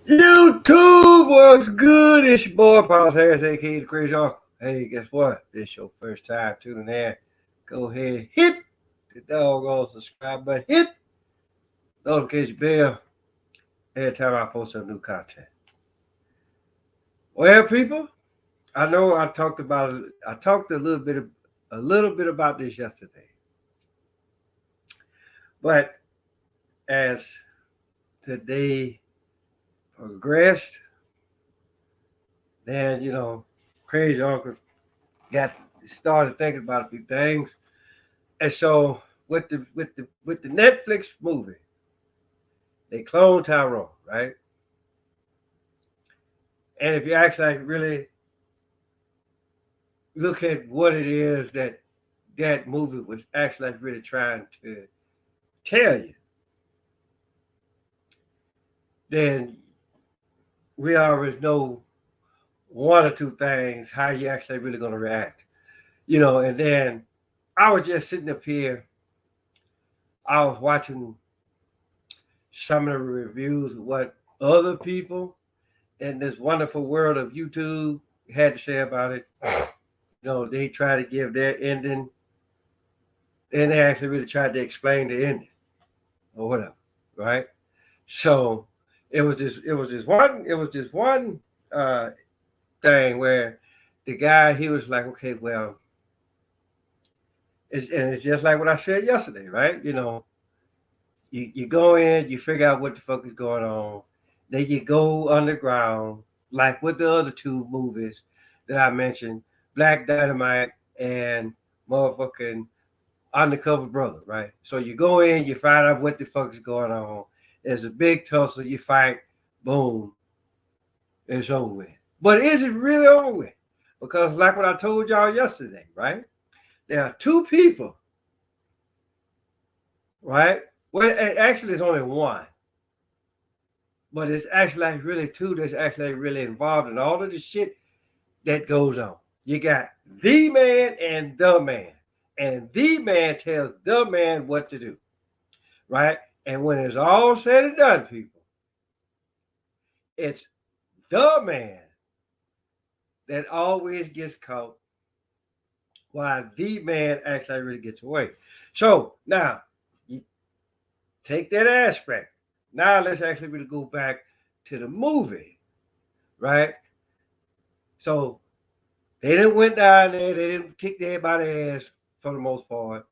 YouTube was good. It's your boy, Paul Harris, aka the Crazy Uncle. Hey, guess what? This your first time tuning in. Go ahead, hit the doggone subscribe button, hit the notification bell every time I post some new content. Well, people, I know I talked a little bit about this yesterday, but as the day progressed, then Crazy Uncle got started thinking about a few things. And so with the Netflix movie, they cloned Tyrone, right? And if you actually really look at what it is that movie was actually really trying to tell you, then we already know one or two things how you actually really gonna react. And then I was just sitting up here, I was watching some of the reviews of what other people in this wonderful world of YouTube had to say about it. They try to give their ending, and they actually really tried to explain the ending or whatever, right? So it was this one thing where the guy, he was like, okay, well, it's just like what I said yesterday, right? You go in, you figure out what the fuck is going on, then you go underground, like with the other two movies that I mentioned, Black Dynamite and motherfucking Undercover Brother, right? So you go in, you find out what the fuck is going on. There's a big tussle, you fight, boom, it's over with. But is it really over with? Because like what I told y'all yesterday, right? There are two people, right? Well, actually, it's only one, but it's actually like really two that's actually really involved in all of the shit that goes on. You got the man and the man tells the man what to do, right? And when it's all said and done, people, it's the man that always gets caught while the man actually really gets away. So now you take that aspect. Now let's actually really go back to the movie, right? So they didn't went down there, they didn't kick everybody's ass for the most part,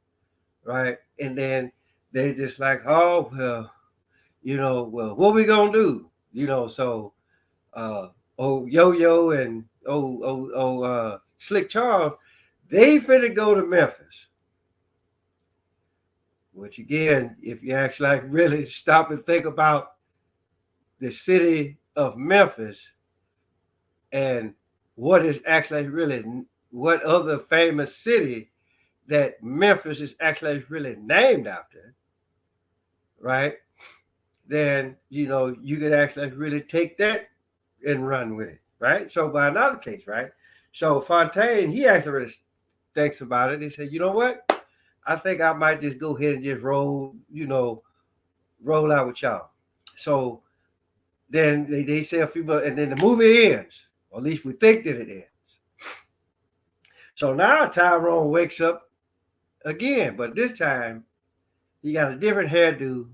right? And then they just like, oh well, well, what we gonna do? So Yo-Yo and Slick Charles, they finna go to Memphis. Which again, if you actually like really stop and think about the city of Memphis and what is actually really what other famous city that Memphis is actually really named after, right? Then you could actually really take that and run with it, right? So by another case, right? So Fontaine, he actually really thinks about it. He said, you know what? I think I might just go ahead and just roll out with y'all. So then they say a few, and then the movie ends, or at least we think that it ends. So now Tyrone wakes up again, but this time he got a different hairdo,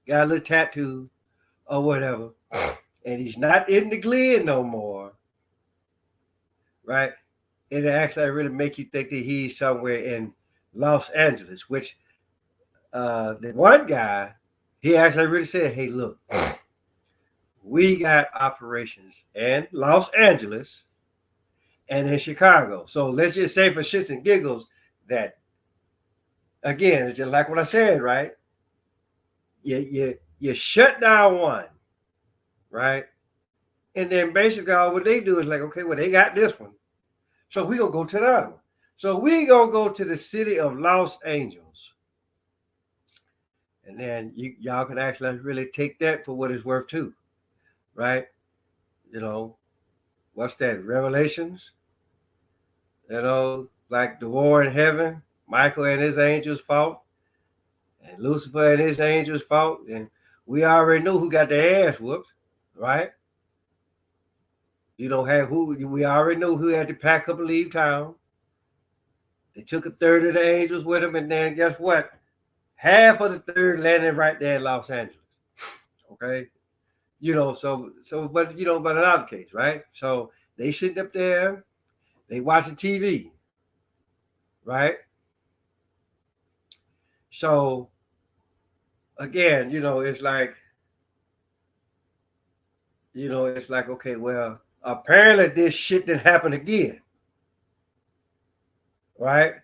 got a little tattoo or whatever, and he's not in the Glen no more, right? It actually really make you think that he's somewhere in Los Angeles, which the one guy, he actually really said, hey, look, we got operations in Los Angeles and in Chicago. So let's just say for shits and giggles that, again, it's just like what I said, right? You shut down one, right? And then basically all what they do is like, okay, well, they got this one. So we gonna go to the other one. So we gonna go to the city of Los Angeles. And then y'all can actually really take that for what it's worth too, right? What's that? Revelations, like the war in heaven, Michael and his angels fought, and Lucifer and his angels fought, and we already knew who got their ass whooped, right? You don't have who we already knew who had to pack up and leave town. They took a third of the angels with them, and then guess what? Half of the third landed right there in Los Angeles. Okay, but in our case, right? So they sitting up there, they watching TV, right? So again, it's like okay, well, apparently this shit didn't happen again, right?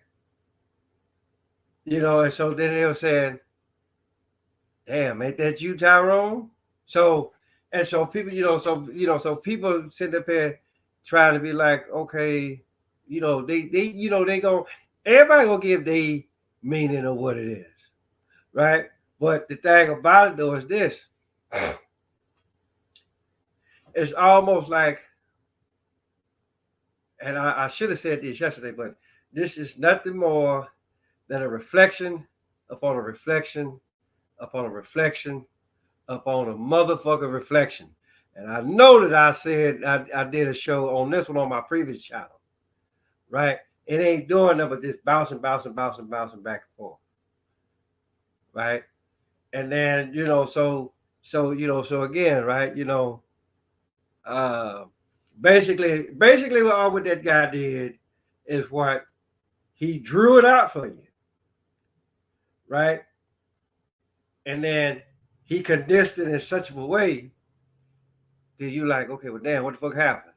And so then they were saying, "Damn, ain't that you, Tyrone?" So and so people, so people sitting up here trying to be like, okay, they go, everybody gonna give the meaning of what it is, right? But the thing about it though is this: it's almost like, and I should have said this yesterday, but this is nothing more than a reflection upon a reflection upon a reflection upon a motherfucking reflection. And I know that I said I did a show on this one on my previous channel, right? It ain't doing nothing but just bouncing, bouncing, bouncing, bouncing back and forth, right? And then so again, right? Uh, basically, what that guy did is what he drew it out for you, right? And then he condensed it in such a way that you like, okay, well, damn, what the fuck happened,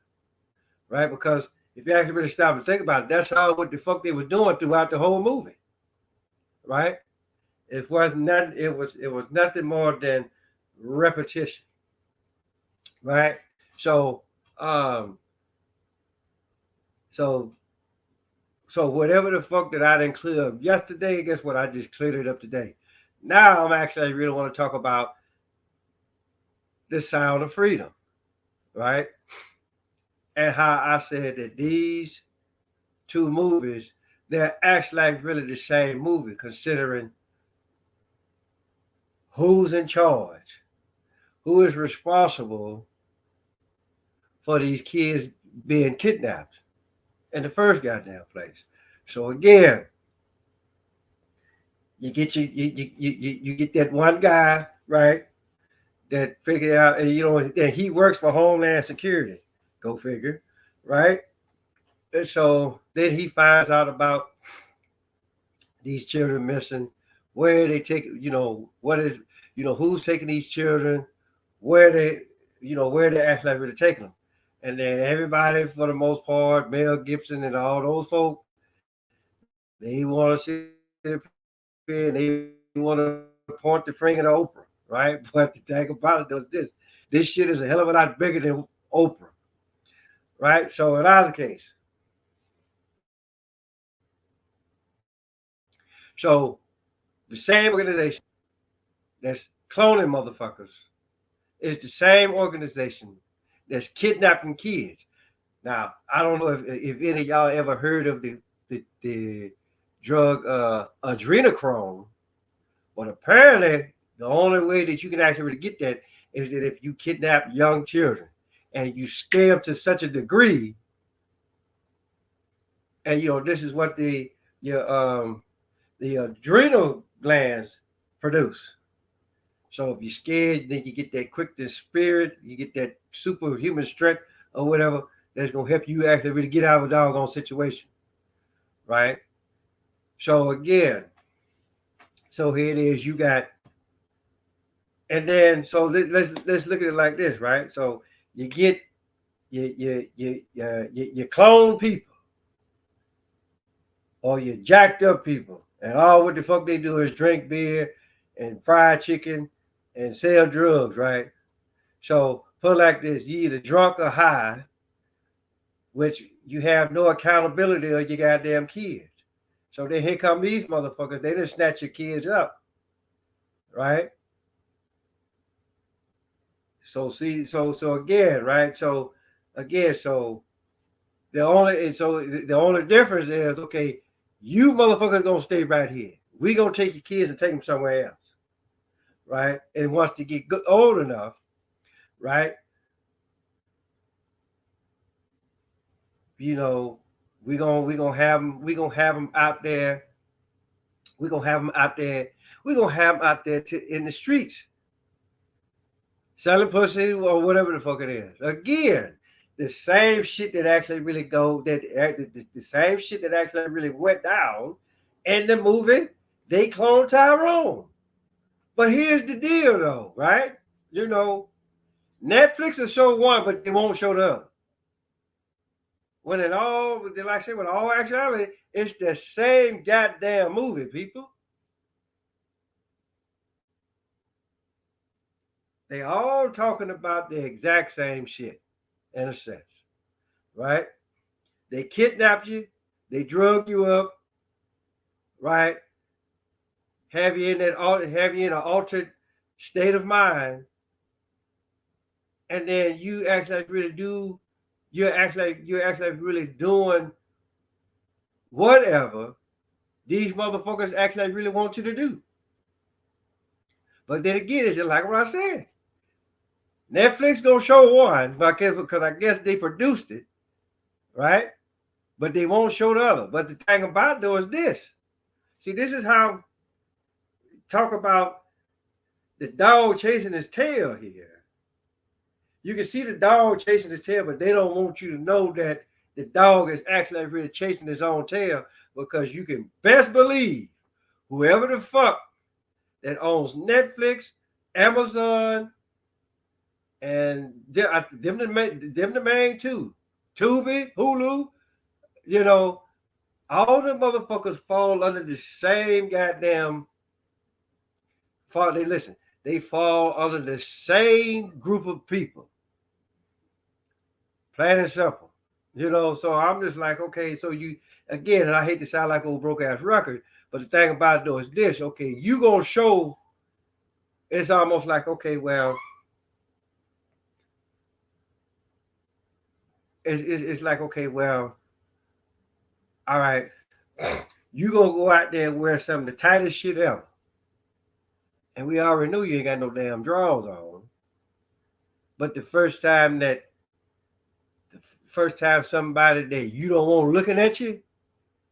right? Because if you actually really stop and think about it, that's all what the fuck they were doing throughout the whole movie, right? It was not. It was nothing more than repetition, right? So, um, so so whatever the fuck that I didn't clear up yesterday, guess what? I just cleared it up today. Now I'm actually I really want to talk about the sound of freedom, right? And how I said that these two movies, they're actually like really the same movie, considering who's in charge, who is responsible for these kids being kidnapped in the first goddamn place. So again, you get that one guy, right, that figure out, and that he works for Homeland Security. Go figure, right? And so then he finds out about these children missing, where they take, what is, who's taking these children, where they actually really taking them. And then everybody, for the most part, Mel Gibson and all those folks, they want to sit up here and they want to point the finger at Oprah, right? But the thing about it is this shit is a hell of a lot bigger than Oprah, right? So in either case, so the same organization that's cloning motherfuckers is the same organization that's kidnapping kids. Now, I don't know if any of y'all ever heard of the drug adrenochrome, but apparently the only way that you can actually really get that is that if you kidnap young children and you scare them to such a degree, and this is what the adrenal glands produce. So if you're scared, then you get that quickness spirit, you get that superhuman strength or whatever that's gonna help you actually really get out of a doggone situation, right? So again, so here it is. You got, and then so let's look at it like this, right? So you get you clone people, or you jacked up people, and all what the fuck they do is drink beer and fried chicken and sell drugs, right? So put it like this: you either drunk or high, which you have no accountability of your goddamn kids. So then here come these motherfuckers. They just snatch your kids up, right? So see, so again, right? So again, the only difference is, okay, you motherfuckers gonna stay right here. we gonna take your kids and take them somewhere else, right? And once they get old enough, right? You know, we gonna have them out there. We gonna have them out there. We gonna have them out there in the streets, selling pussy or whatever the fuck it is. Again, the same shit that actually really the same shit that actually really went down in the movie. They cloned Tyrone. But here's the deal, though, right? You know, Netflix will show one, but they won't show the other. When it all, like I say, when all actuality, it's the same goddamn movie, people. They all talking about the exact same shit, in a sense, right? They kidnap you, they drug you up, right? Have you in an altered state of mind, and then you actually really do. You're actually really doing whatever these motherfuckers actually really want you to do. But then again, it's just like what I said. Netflix gonna show one, because I guess they produced it, right? But they won't show the other. But the thing about it though is this. See, this is how talk about the dog chasing his tail here. You can see the dog chasing his tail, but they don't want you to know that the dog is actually really chasing his own tail, because you can best believe whoever the fuck that owns Netflix, Amazon, and them the main two, Tubi, Hulu, you know, all the motherfuckers fall under the same goddamn. They fall under the same group of people. Plain and simple. You know, so I'm just like, okay, so you, again, and I hate to sound like old broke ass record, but the thing about it though is this, okay, you gonna show, it's almost like, okay, well, it's like, okay, well, all right, you gonna go out there and wear some of the tightest shit ever. And we already knew you ain't got no damn drawers on. But the first time somebody that you don't want looking at you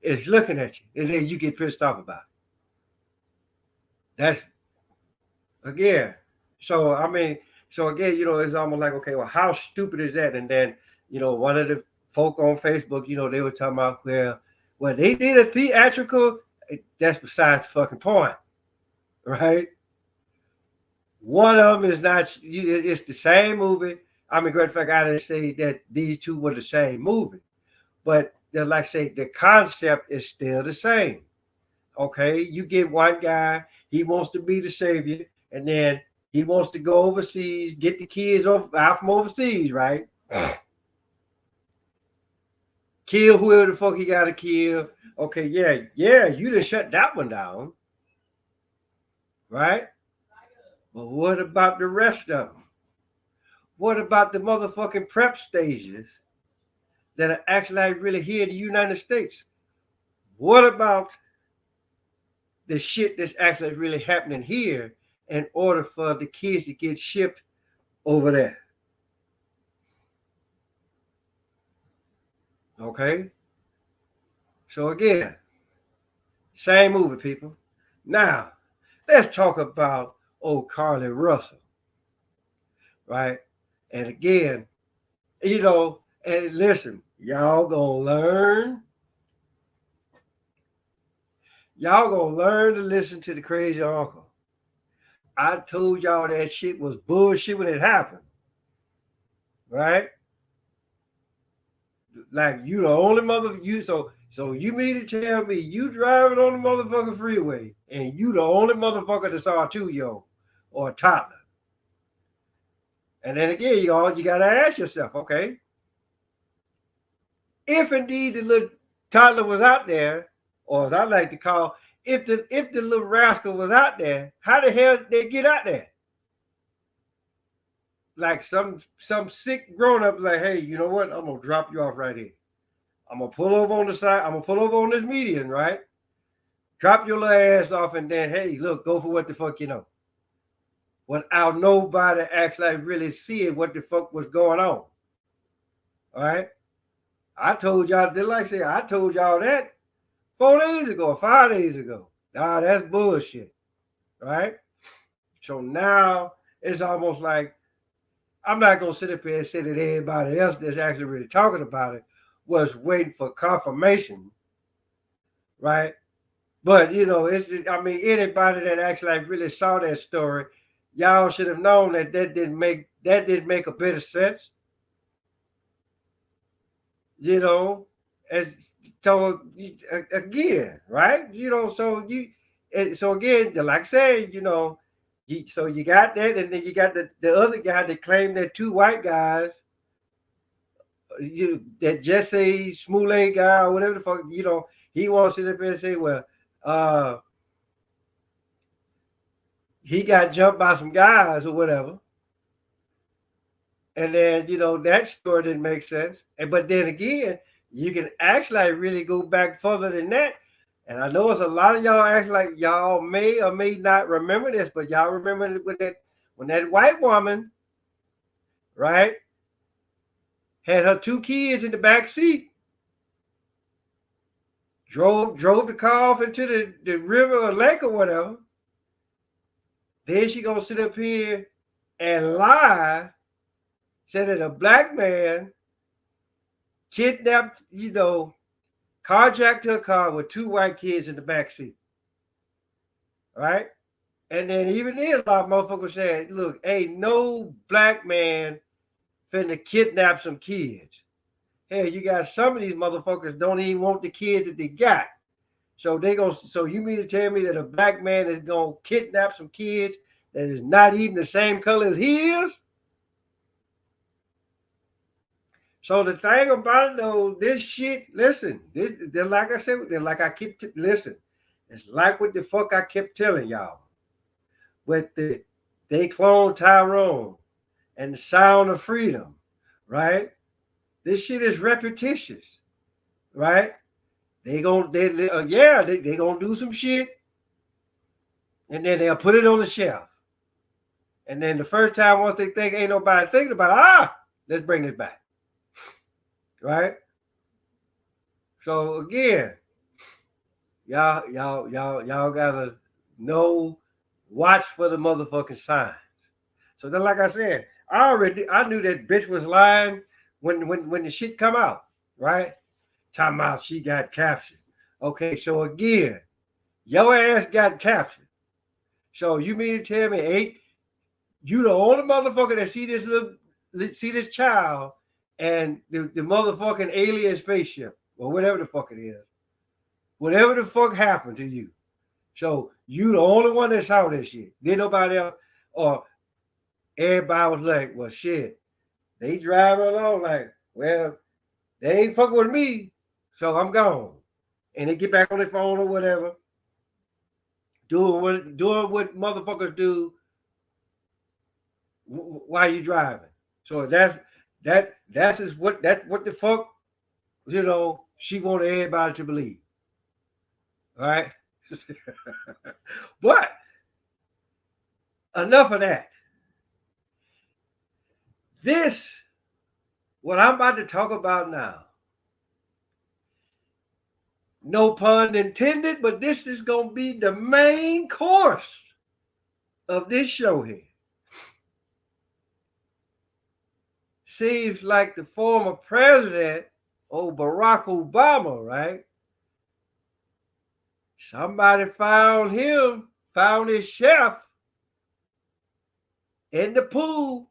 is looking at you, and then you get pissed off about it. That's, again. So I mean, so again, you know, it's almost like, okay, well, how stupid is that? And then, you know, one of the folk on Facebook, you know, they were talking about, well, they did a theatrical. That's besides the fucking point, right? One of them is not. It's the same movie. I mean, great fact, I didn't say that these two were the same movie, but like I say, the concept is still the same. Okay, you get one guy, he wants to be the savior, and then he wants to go overseas, get the kids out from overseas, right? Kill whoever the fuck he got to kill. Okay, yeah, you done shut that one down, right? But what about the rest of them? What about the motherfucking prep stages that are actually really here in the United States? What about the shit that's actually really happening here in order for the kids to get shipped over there? Okay? So again, same movie, people. Now, let's talk about old Carlee Russell, right? And again, you know, and listen, y'all gonna learn. Y'all gonna learn to listen to the crazy uncle. I told y'all that shit was bullshit when it happened, right? Like, you the only so you mean to tell me you driving on the motherfucking freeway and you the only motherfucker that saw a 2-year-old or a toddler? And then again, y'all, you gotta ask yourself, okay, if indeed the little toddler was out there, or as I like to call, if the little rascal was out there, how the hell did they get out there? Like some sick grown up, like, hey, you know what? I'm gonna drop you off right here. I'm gonna pull over on the side. I'm gonna pull over on this median, right? drop your little ass off, and then hey, look, go for what the fuck you know. Without nobody actually really seeing what the fuck was going on. All right. I told y'all, like I said, I told y'all that 4 days ago or 5 days ago. Nah, that's bullshit. Right? So now it's almost like I'm not gonna sit up here and say that everybody else that's actually really talking about it was waiting for confirmation, right? But I mean, anybody that actually really saw that story, y'all should have known that didn't make a bit of sense, you know. As so again, right? So again, like I said, so you got that, and then you got the other guy that claimed that two white guys, that Jesse Smollett guy or whatever the fuck, he wants to sit up and say, well, uh, he got jumped by some guys or whatever. And then, that story didn't make sense. But then again, you can actually really go back further than that. And I know it's a lot of y'all act like y'all may or may not remember this, but y'all remember when that white woman, right, had her two kids in the back seat, drove the car off into the river or lake or whatever. Then she gonna sit up here and lie, say that a black man kidnapped, carjacked her car with two white kids in the back seat. Right? And then even then, a lot of motherfuckers said, look, ain't no black man finna kidnap some kids. Hey, you got some of these motherfuckers don't even want the kids that they got. So you mean to tell me that a black man is gonna kidnap some kids that is not even the same color as he is? So the thing about it though, this shit, listen, they're like I said, listen, it's like what the fuck I kept telling y'all. With they cloned Tyrone and the Sound of Freedom, right? This shit is repetitious, right? They gonna do some shit, and then they'll put it on the shelf. And then the first time, once they think ain't nobody thinking about it, let's bring it back. Right? So again, y'all gotta watch for the motherfucking signs. So then, like I said, I knew that bitch was lying when the shit come out, right? Talking about she got captured. Okay, so again, your ass got captured. So you mean to tell me you the only motherfucker that see this child and the motherfucking alien spaceship or whatever the fuck it is. Whatever the fuck happened to you. So you the only one that saw this shit. Did nobody else, or everybody was like, well shit. They driving along like, well, they ain't fucking with me, so I'm gone. And they get back on their phone or whatever. Doing what motherfuckers do while you driving. So that's what the fuck, she wanted everybody to believe. All right. But enough of that. This, what I'm about to talk about now, no pun intended, but this is going to be the main course of this show here. Seems like the former president, Barack Obama, right? Somebody found his chef in the pool,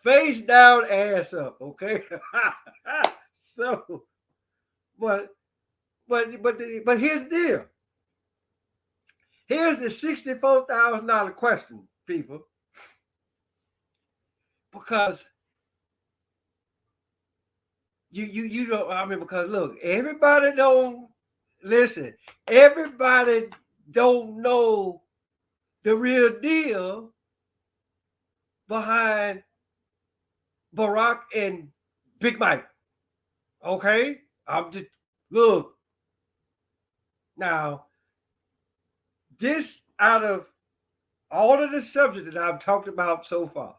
face down, ass up, okay? So, but here's the deal. Here's the $64,000 question, people. Because you don't, I mean, because look, everybody don't know the real deal behind Barrack and Big Mike. Okay? I'm just, look, Now, this out of all of the subject that I've talked about so far,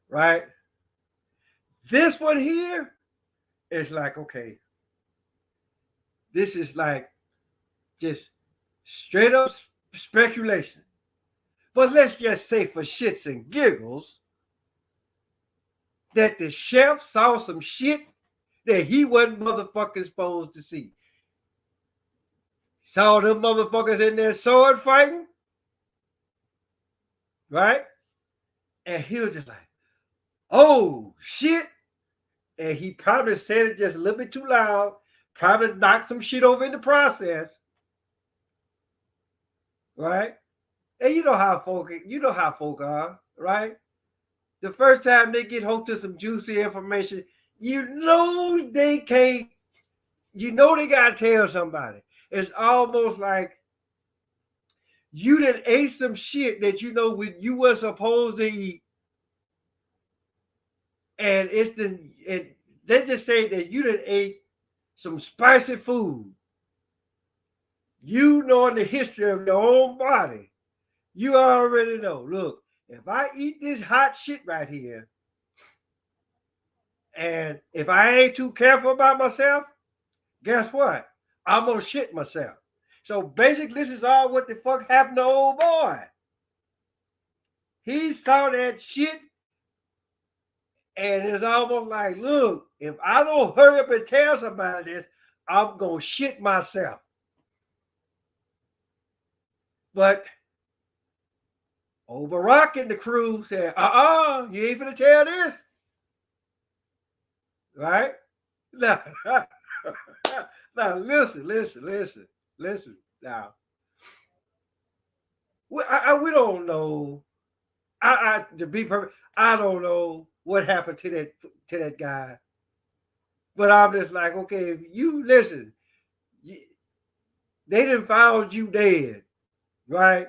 right? This one here is like, okay, this is like just straight up speculation. But let's just say for shits and giggles that the chef saw some shit that he wasn't motherfucking supposed to see. Saw them motherfuckers in there sword fighting, right? And he was just like, oh shit. And he probably said it just a little bit too loud, probably knocked some shit over in the process, right? And you know how folk are, right? The first time they get hold to some juicy information, you know they can't, you know they gotta tell somebody. It's almost like you done ate some shit that you know you were supposed to eat, and they just say that you done ate some spicy food. You knowing the history of your own body, you already know. Look, if I eat this hot shit right here, and if I ain't too careful about myself, guess what? I'm gonna shit myself. So basically, this is all what the fuck happened to old boy. He saw that shit, and it's almost like, look, if I don't hurry up and tell somebody this, I'm gonna shit myself. But old Barrack and the crew said, you ain't finna tell this. Right? Now, now listen. Now, we don't know. To be perfect, I don't know what happened to that guy. But I'm just like, okay, if you listen, they done found you dead, right?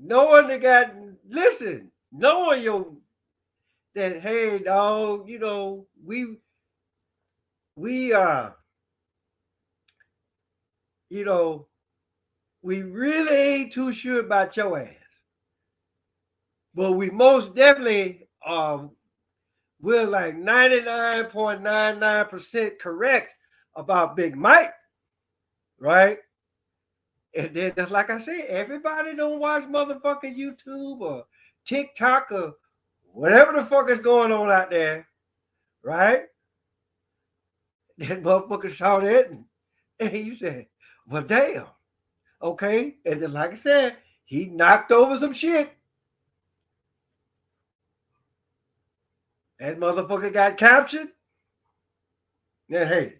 Knowing they got knowing your that hey dog, you know, we you know, we really ain't too sure about your ass. But we most definitely we're like 99.99% correct about Big Mike, right? And then just like I said, everybody don't watch motherfucking YouTube or TikTok or whatever the fuck is going on out there, right? That motherfucker saw that and he said, well, damn, okay. And then like I said, he knocked over some shit. That motherfucker got captured. Then hey,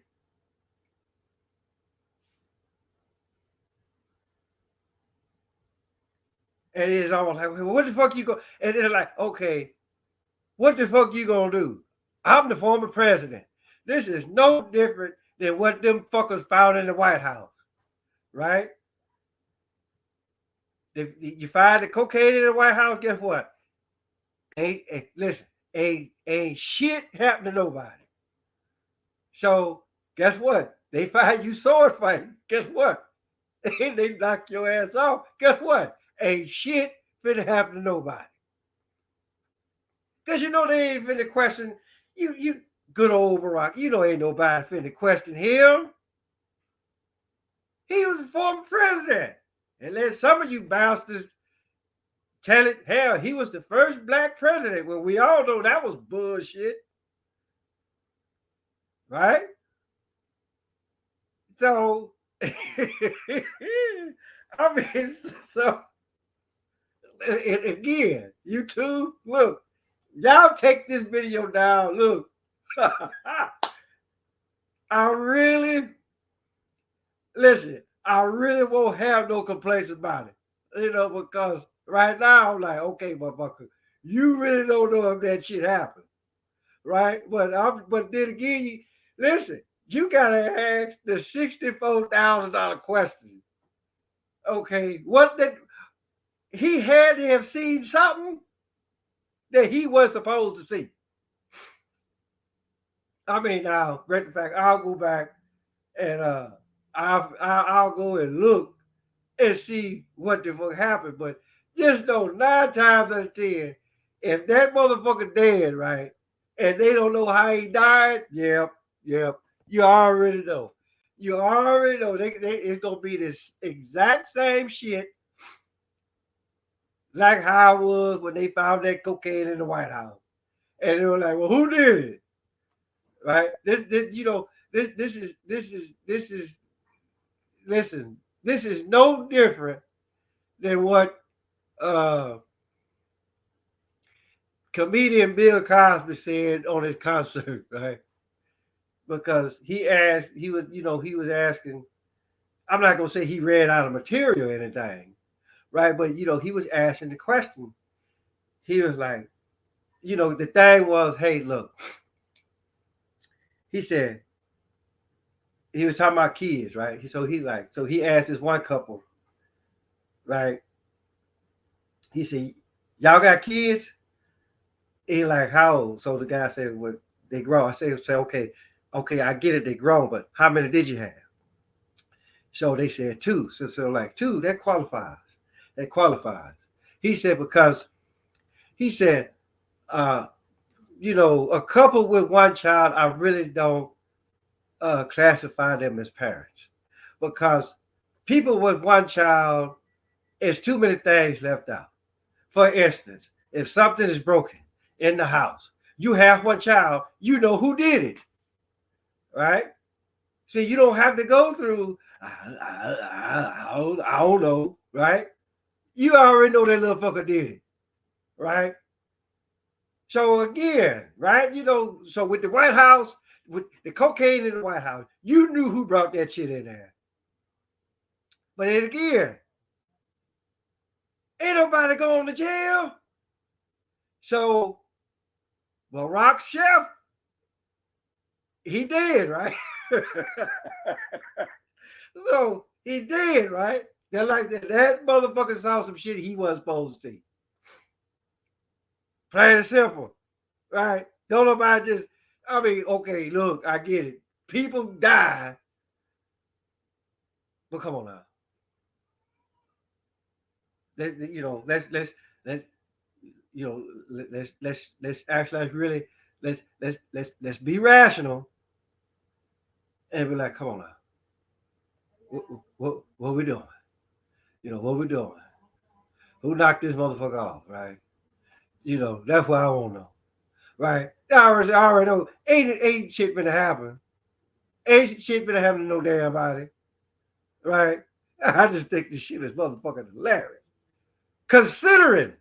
and it's almost like, well, what the fuck you go? And they're like, okay, what the fuck you gonna do? I'm the former president. This is no different than what them fuckers found in the White House, right? If you find the cocaine in the White House, guess what? Listen, ain't shit happened to nobody. So guess what? They find you sword fighting. Guess what? They knock your ass off. Guess what? Ain't shit finna happen to nobody. Because you know they ain't finna question you good old Barrack. You know ain't nobody finna question him. He was a former president. And let some of you bastards tell it, hell, he was the first black president. Well, we all know that was bullshit. Right? So, I mean, so, and again, YouTube, look, y'all take this video down. Look, I really, listen, I really won't have no complaints about it. You know, because right now I'm like, okay, motherfucker, you really don't know if that shit happened. Right? But then again, listen, you gotta ask the $64,000 question. Okay, what did he had to have seen something that he was supposed to see? I mean, now, great fact, I'll go back and I'll go and look and see what the fuck happened. But just know 9 times out of 10, if that motherfucker dead, right, and they don't know how he died, yep. You already know. You already know it's gonna be this exact same shit like how it was when they found that cocaine in the White House. And they were like, well, who did it? Right? This is listen, this is no different than what uh comedian Bill Cosby said on his concert, right? Because he was asking, I'm not gonna say he read out of material or anything, right? But he was asking the question. He was like, the thing was, hey, look, he said he was talking about kids, right? So he asked this one couple, right? He said, y'all got kids? He like, how old? So the guy said, well, they grown. I say, okay, I get it, they grown, but how many did you have? So they said two. So like two, that qualifies. That qualifies. He said, because he said, a couple with one child, I really don't classify them as parents. Because people with one child, it's too many things left out. For instance, if something is broken in the house, you have one child, you know who did it, right? See, you don't have to go through, I don't know, right? You already know that little fucker did it, right? So again, right? So with the White House, with the cocaine in the White House, you knew who brought that shit in there. But then again, ain't nobody going to jail. So Barrack chef, he did, right? So he did, right? They're like that motherfucker saw some shit he wasn't supposed to see. Plain and simple, right? Don't nobody just, okay, look, I get it. People die, but come on now. Let's act like really, let's be rational and be like, come on now. What we doing? What we doing? Who knocked this motherfucker off, right? That's what I want to know, right? I already know. Ain't shit gonna happen. Ain't shit gonna happen to no damn body, right? I just think this shit is motherfucking hilarious, considering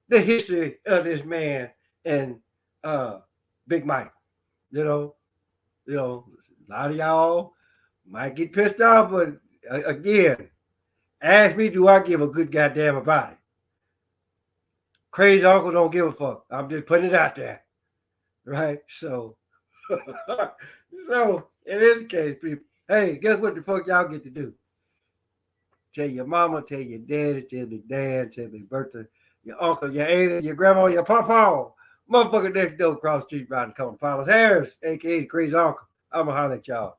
the history of this man and Big Mike. You know, a lot of y'all might get pissed off, but again, ask me, do I give a good goddamn about it? Crazy uncle don't give a fuck. I'm just putting it out there, right? So, so in this case, people, hey, guess what the fuck y'all get to do? Tell your mama, tell your daddy, tell your dad, tell your birthday, your uncle, your aunt, your grandma, your papa, motherfucker next door across the street riding the corner, Paulus Harris, aka the Crazy Uncle. I'ma holler at y'all.